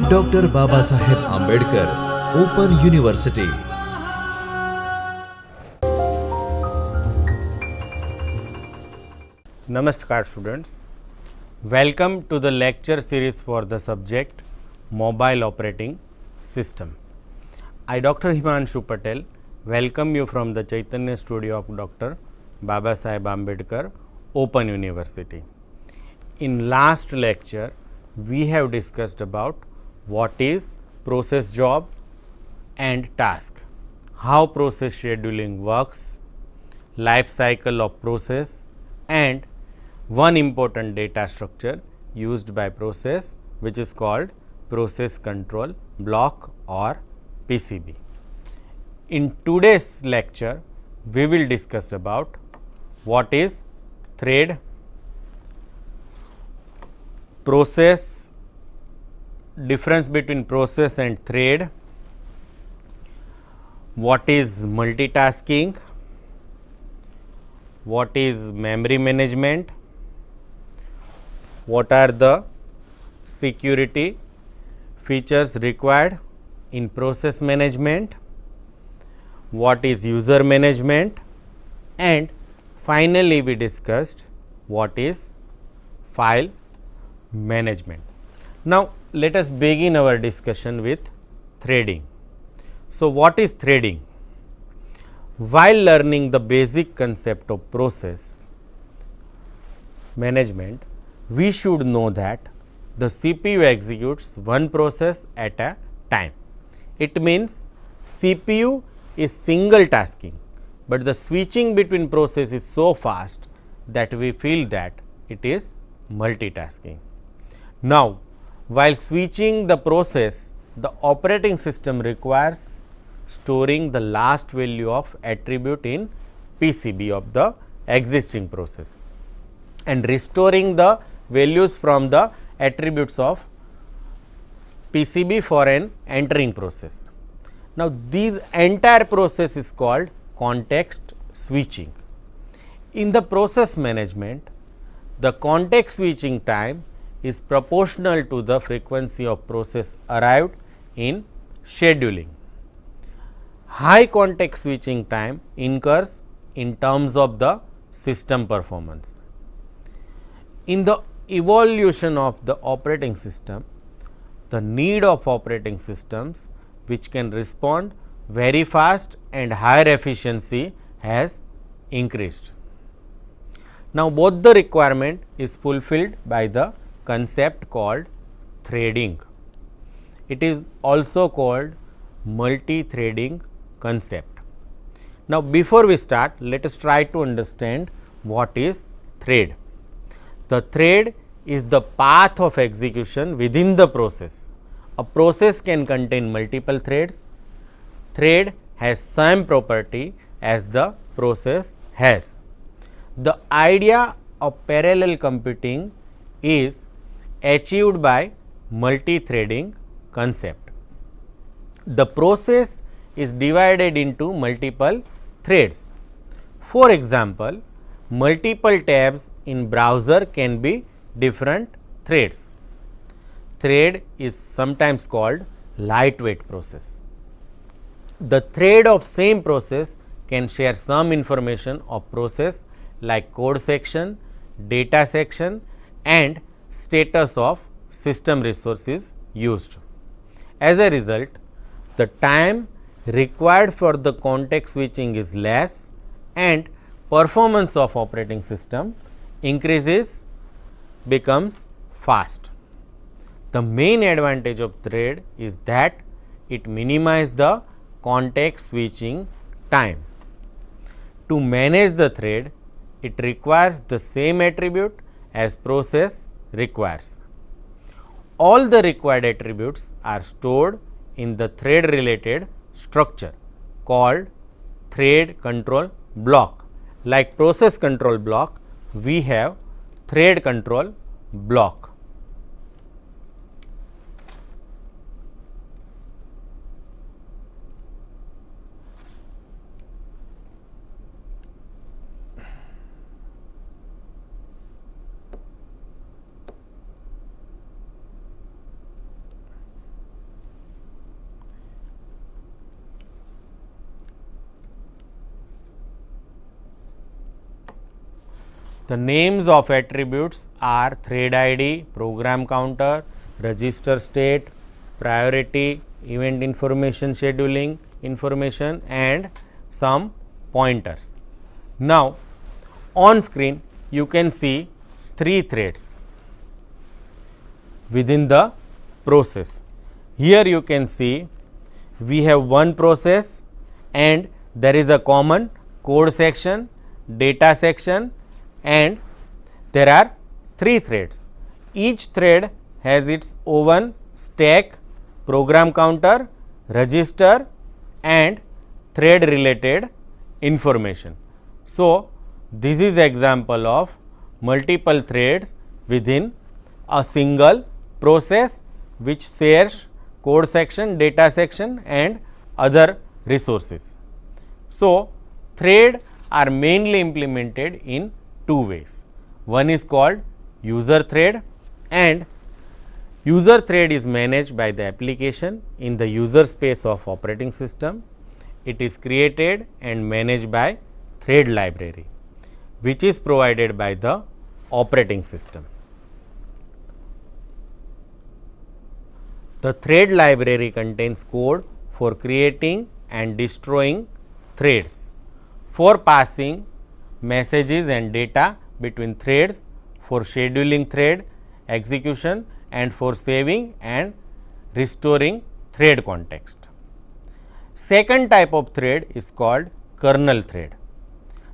Doctor Babasaheb Ambedkar open university. Namaskar students, welcome to the lecture series for the subject Mobile Operating System. I Dr. Himanshu Patel welcome you from the Chaitanya studio of Dr. Baba Saheb Ambedkar Open University. In last lecture we have discussed about what is process job and task, how process scheduling works, life cycle of process, and one important data structure used by process, which is called process control block or PCB. In today's lecture we will discuss about what is thread, process, difference between process and thread, what is multitasking, what is memory management, what are the security features required in process management, what is user management, and finally we discussed what is file management. Now let us begin our discussion with threading. So what is threading? While learning the basic concept of process management, we should know that the CPU executes one process at a time. It means CPU is single tasking, but the switching between process is so fast that we feel that it is multitasking. Now, while switching the process, the operating system requires storing the last value of attribute in PCB of the existing process and restoring the values from the attributes of PCB for an entering process. Now, this entire process is called context switching. In the process management, the context switching time is proportional to the frequency of process arrived in scheduling. High context switching time incurs in terms of the system performance. In the evolution of the operating system, the need of operating systems which can respond very fast and higher efficiency has increased. Now, both the requirement is fulfilled by the concept called threading. It is also called multi-threading concept. Now, before we start, let us try to understand what is thread. The thread is the path of execution within the process. A process can contain multiple threads. Thread has same property as the process has. The idea of parallel computing is achieved by multi-threading concept. The process is divided into multiple threads. For example, multiple tabs in browser can be different threads. Thread is sometimes called lightweight process. The thread of same process can share some information of process like code section, data section, and status of system resources used. As a result, the time required for the context switching is less and performance of operating system increases, becomes fast. The main advantage of thread is that it minimizes the context switching time. To manage the thread, it requires the same attribute as process requires. All the required attributes are stored in the thread related structure called thread control block. Like process control block, we have thread control block. The names of attributes are thread ID, program counter, register state, priority, event information, scheduling information, and some pointers. Now, on screen you can see 3 threads within the process. Here you can see we have one process and there is a common code section, data section, and there are 3 threads. Each thread has its own stack, program counter, register, and thread related information. So, this is example of multiple threads within a single process which shares code section, data section, and other resources. So, thread are mainly implemented in 2 ways. One is called user thread, and user thread is managed by the application in the user space of operating system. It is created and managed by thread library, which is provided by the operating system. The thread library contains code for creating and destroying threads, for passing messages and data between threads, for scheduling thread execution, and for saving and restoring thread context. Second type of thread is called kernel thread.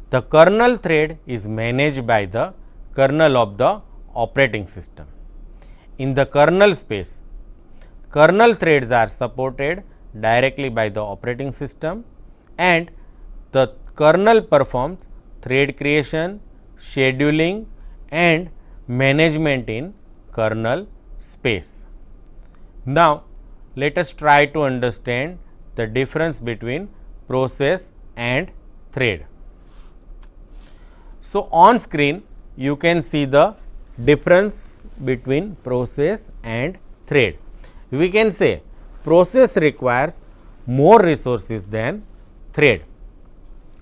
The kernel thread is managed by the kernel of the operating system. In the kernel space, kernel threads are supported directly by the operating system, and the kernel performs thread creation, scheduling, and management in kernel space. Now, let us try to understand the difference between process and thread. So, on screen you can see the difference between process and thread. We can say process requires more resources than thread,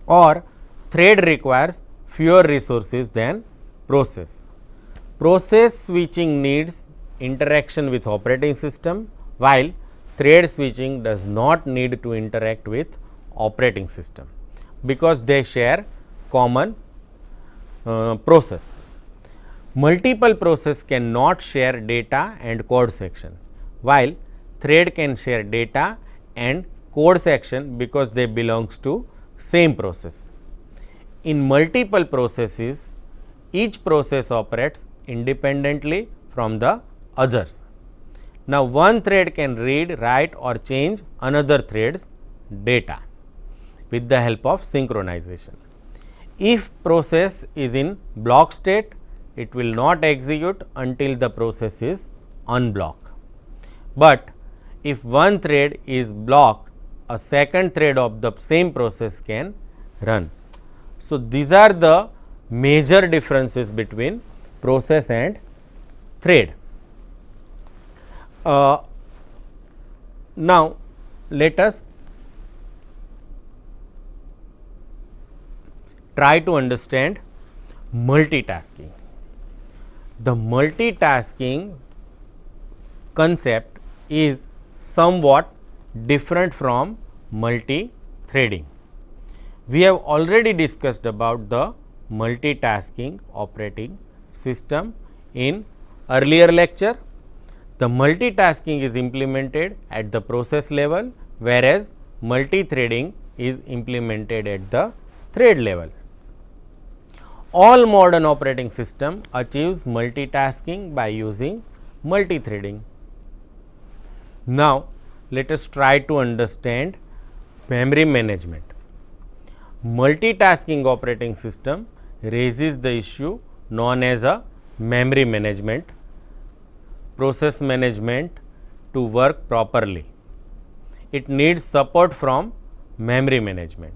or thread requires fewer resources than process. Process switching needs interaction with operating system, while thread switching does not need to interact with operating system because they share common process. Multiple process cannot share data and code section, while thread can share data and code section because they belongs to same process. In multiple processes, each process operates independently from the others. Now, one thread can read, write, or change another thread's data with the help of synchronization. If process is in block state, it will not execute until the process is unblocked. But if one thread is blocked, a second thread of the same process can run. So, these are the major differences between process and thread. Now, let us try to understand multitasking. The multitasking concept is somewhat different from multi-threading. We have already discussed about the multitasking operating system in earlier lecture. The multitasking is implemented at the process level, whereas multi-threading is implemented at the thread level. All modern operating system achieves multitasking by using multi-threading. Now, let us try to understand memory management. Multitasking operating system raises the issue known as a memory management, process management to work properly. It needs support from memory management.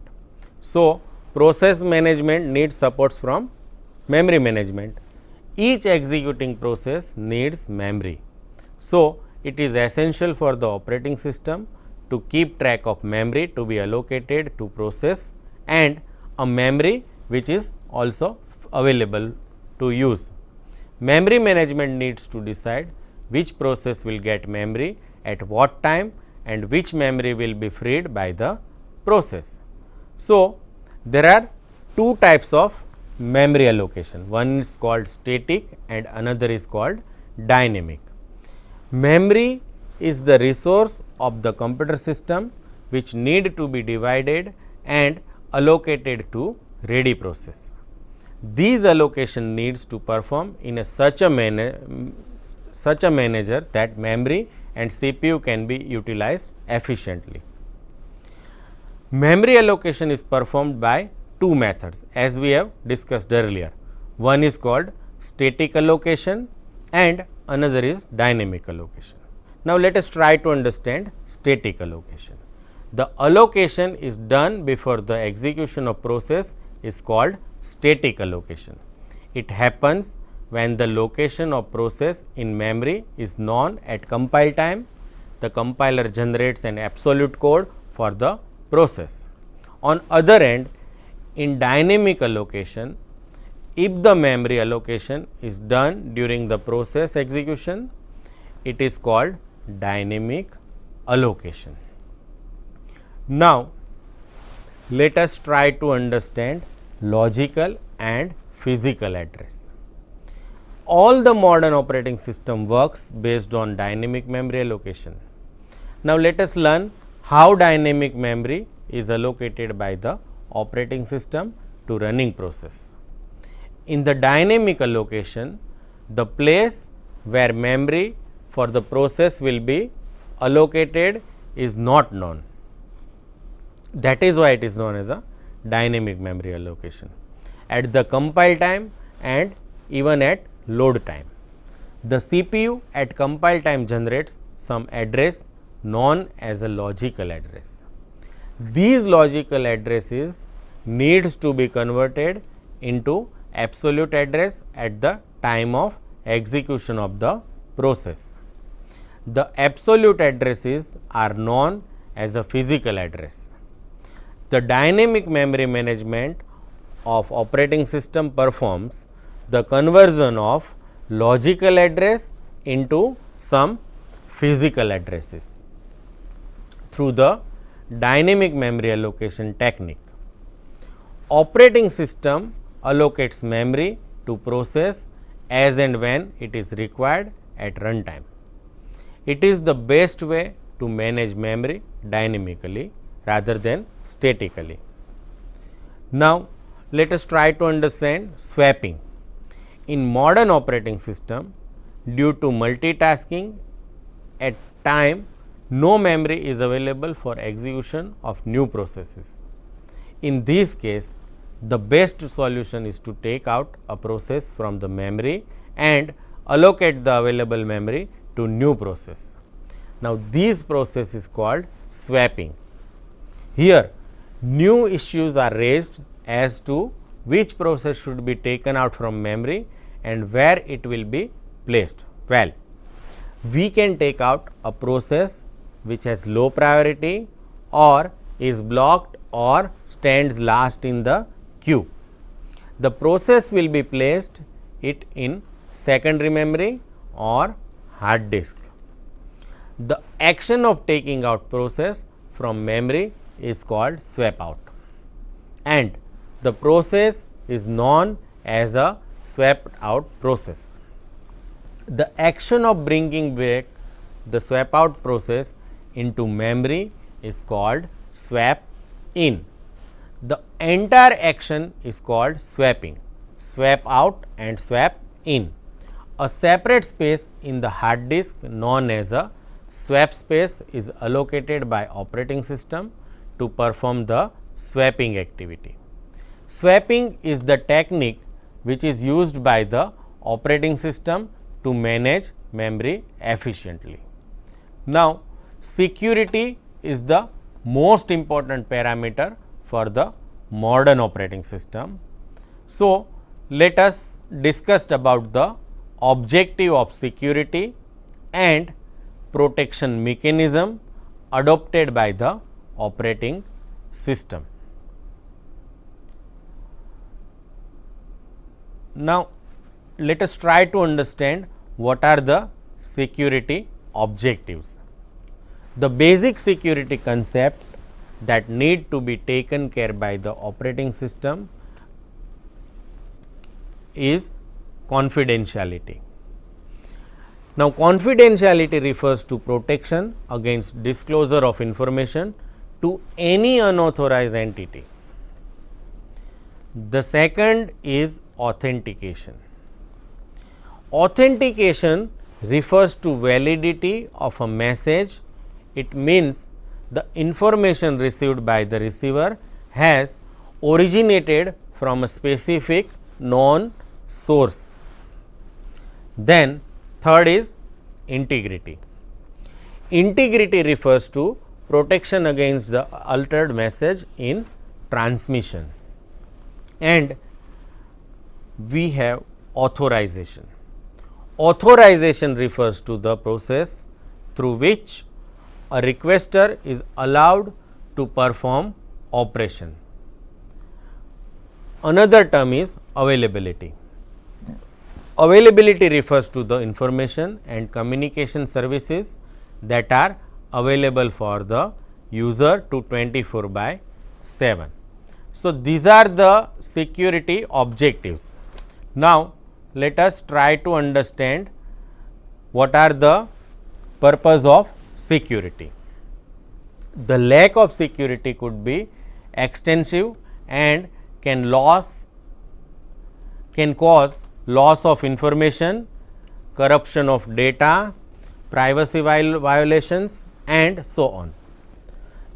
So, process management needs supports from memory management. Each executing process needs memory. So, it is essential for the operating system to keep track of memory to be allocated to process and a memory which is also available to use. Memory management needs to decide which process will get memory at what time and which memory will be freed by the process. So, there are two types of memory allocation, one is called static and another is called dynamic. Memory is the resource of the computer system which need to be divided and allocated to ready process. These allocation needs to perform in such a manner that memory and CPU can be utilized efficiently. Memory allocation is performed by two methods as we have discussed earlier. One is called static allocation and another is dynamic allocation. Now, let us try to understand static allocation. The allocation is done before the execution of process is called static allocation. It happens when the location of process in memory is known at compile time. The compiler generates an absolute code for the process. On other end, in dynamic allocation, if the memory allocation is done during the process execution, it is called dynamic allocation. Now, let us try to understand logical and physical address. All the modern operating system works based on dynamic memory allocation. Now, let us learn how dynamic memory is allocated by the operating system to running process. In the dynamic allocation, the place where memory for the process will be allocated is not known. That is why it is known as a dynamic memory allocation. At the compile time and even at load time, the CPU at compile time generates some address known as a logical address. These logical addresses needs to be converted into absolute address at the time of execution of the process. The absolute addresses are known as a physical address. The dynamic memory management of operating system performs the conversion of logical address into some physical addresses through the dynamic memory allocation technique. Operating system allocates memory to process as and when it is required at runtime. It is the best way to manage memory dynamically rather than statically. Now, let us try to understand swapping. In modern operating system, due to multitasking at time, no memory is available for execution of new processes. In this case, the best solution is to take out a process from the memory and allocate the available memory to new process. Now, this process is called swapping. Here, new issues are raised as to which process should be taken out from memory and where it will be placed. Well, we can take out a process which has low priority or is blocked or stands last in the queue. The process will be placed it in secondary memory or hard disk. The action of taking out process from memory is called swap out, and the process is known as a swapped out process. The action of bringing back the swap out process into memory is called swap in. The entire action is called swapping, swap out and swap in. A separate space in the hard disk known as a swap space is allocated by operating system to perform the swapping activity. Swapping is the technique which is used by the operating system to manage memory efficiently. Now, security is the most important parameter for the modern operating system. So, let us discuss about the objective of security and protection mechanism adopted by the operating system. Now, let us try to understand what are the security objectives. The basic security concept that need to be taken care by the operating system is confidentiality. Now, confidentiality refers to protection against disclosure of information to any unauthorized entity. The second is authentication. Authentication refers to validity of a message. It means the information received by the receiver has originated from a specific known source. Then third is integrity. Integrity refers to protection against the altered message in transmission. And we have authorization. Authorization refers to the process through which a requester is allowed to perform operation. Another term is availability. Availability refers to the information and communication services that are available for the user to 24/7. So, these are the security objectives. Now, let us try to understand what are the purpose of security. The lack of security could be extensive and can cause loss of information, corruption of data, privacy violations and so on.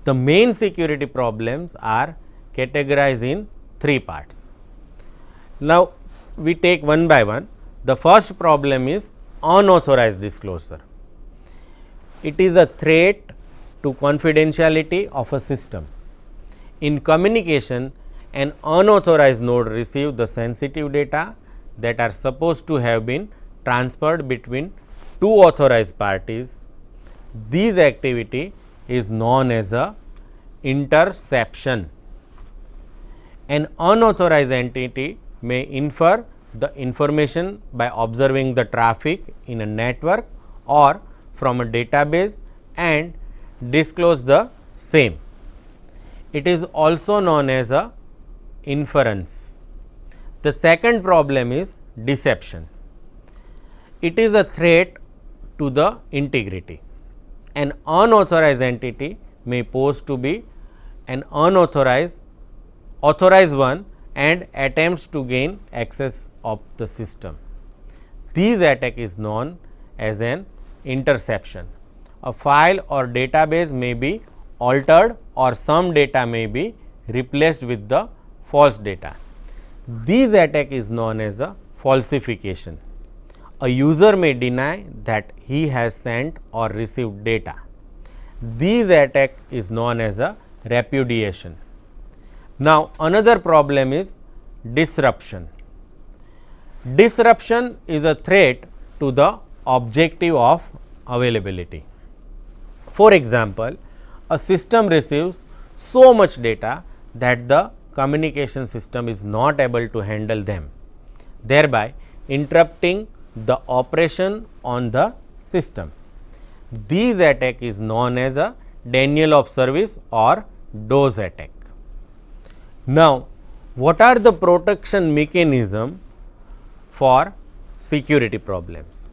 The main security problems are categorized in three parts. Now, we take one by one. The first problem is unauthorized disclosure. It is a threat to confidentiality of a system. In communication, an unauthorized node receives the sensitive data that are supposed to have been transferred between two authorized parties. This activity is known as a interception. An unauthorized entity may infer the information by observing the traffic in a network or from a database and disclose the same. It is also known as a inference. The second problem is deception. It is a threat to the integrity. An unauthorized entity may pose to be an authorized one and attempts to gain access of the system. This attack is known as an interception. A file or database may be altered or some data may be replaced with the false data. This attack is known as a falsification. A user may deny that he has sent or received data. This attack is known as a repudiation. Now, another problem is disruption. Disruption is a threat to the objective of availability. For example, a system receives so much data that the communication system is not able to handle them, thereby interrupting the operation on the system. This attack is known as a denial of service or DOS attack. Now, what are the protection mechanism for security problems?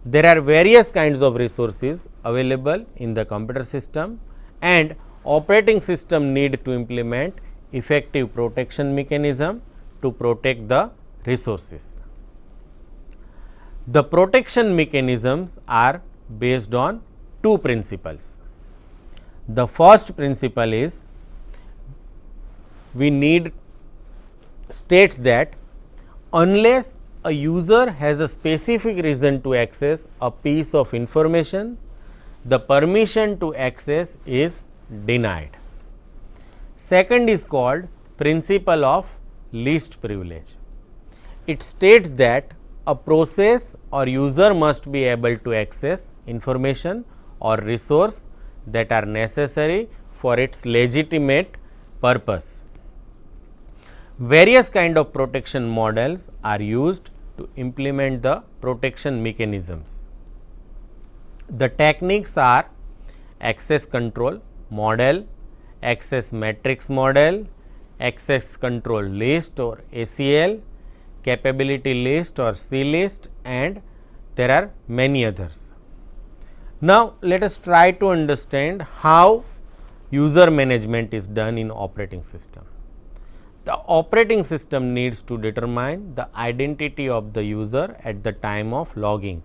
There are various kinds of resources available in the computer system and operating system need to implement effective protection mechanism to protect the resources. The protection mechanisms are based on two principles. The first principle is states that unless a user has a specific reason to access a piece of information, the permission to access is denied. Second is called principle of least privilege. It states that a process or user must be able to access information or resource that are necessary for its legitimate purpose. Various kind of protection models are used to implement the protection mechanisms. The techniques are access control model, access matrix model, access control list or ACL, capability list or C list, and there are many others. Now, let us try to understand how user management is done in operating system. The operating system needs to determine the identity of the user at the time of logging.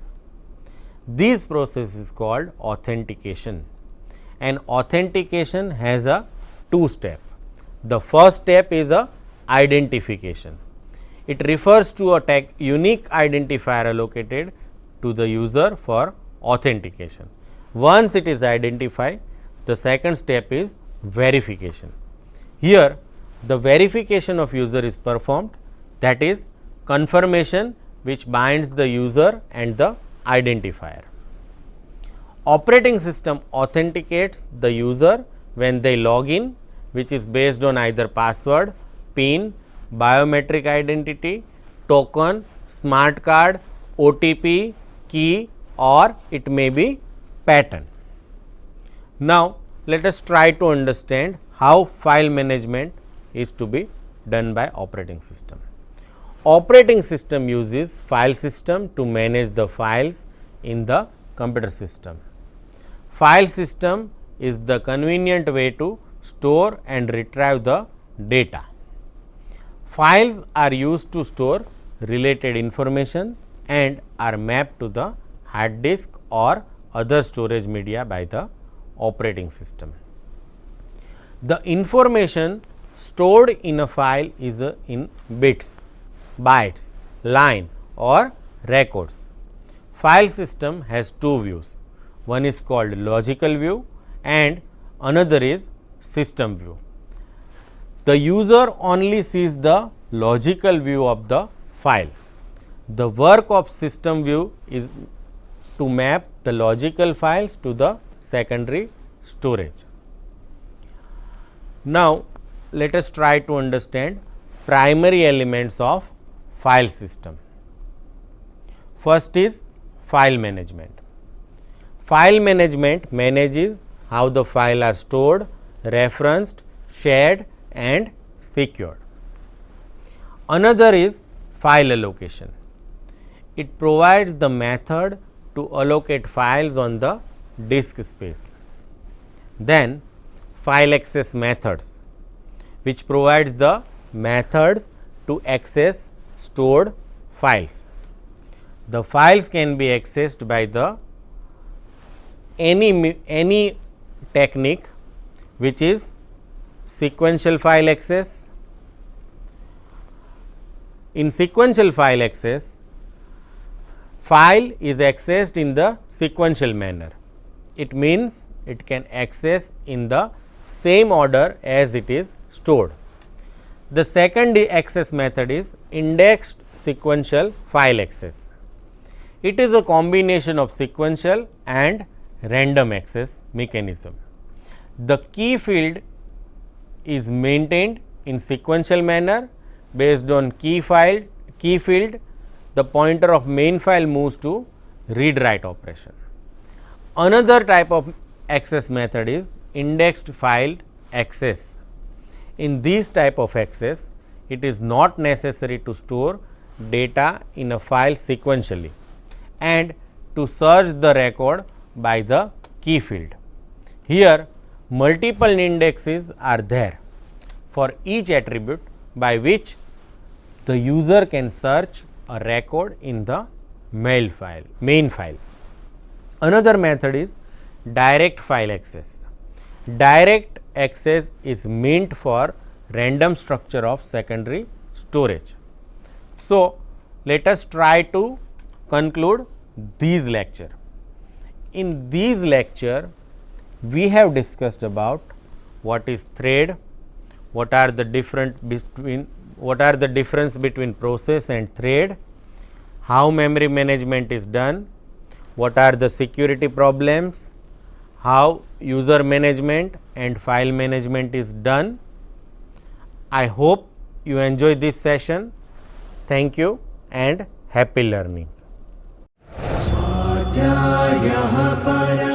This process is called authentication, and authentication has a two step. The first step is a identification. It refers to a unique identifier allocated to the user for authentication. Once it is identified, the second step is verification. Here the verification of user is performed, that is confirmation which binds the user and the identifier. Operating system authenticates the user when they log in, which is based on either password, PIN, biometric identity, token, smart card, OTP, key, or it may be pattern. Now, let us try to understand how file management is to be done by operating system. Operating system uses file system to manage the files in the computer system. File system is the convenient way to store and retrieve the data. Files are used to store related information and are mapped to the hard disk or other storage media by the operating system. The information stored in a file is in bits, bytes, line or records. File system has two views. One is called logical view and another is system view. The user only sees the logical view of the file. The work of system view is to map the logical files to the secondary storage. Now, let us try to understand primary elements of file system. First is file management. File management manages how the file are stored, referenced, shared and secured. Another is file allocation. It provides the method to allocate files on the disk space. Then file access methods, which provides the methods to access stored files. The files can be accessed by the any technique which is sequential file access. In sequential file access, file is accessed in the sequential manner. It means it can access in the same order as it is stored. The second access method is indexed sequential file access. It is a combination of sequential and random access mechanism. The key field is maintained in sequential manner. Based on key field, the pointer of main file moves to read write operation. Another type of access method is indexed file access. In this type of access, it is not necessary to store data in a file sequentially and to search the record by the key field. Here, multiple indexes are there for each attribute by which the user can search a record in the main file. Another method is direct file access. Direct access is meant for random structure of secondary storage. So, let us try to conclude this lecture. In this lecture, we have discussed about what is thread, what are the difference between process and thread, how memory management is done, what are the security problems, how user management and file management is done. I hope you enjoy this session. Thank you and have Happy learning. स्वाध्यायः परः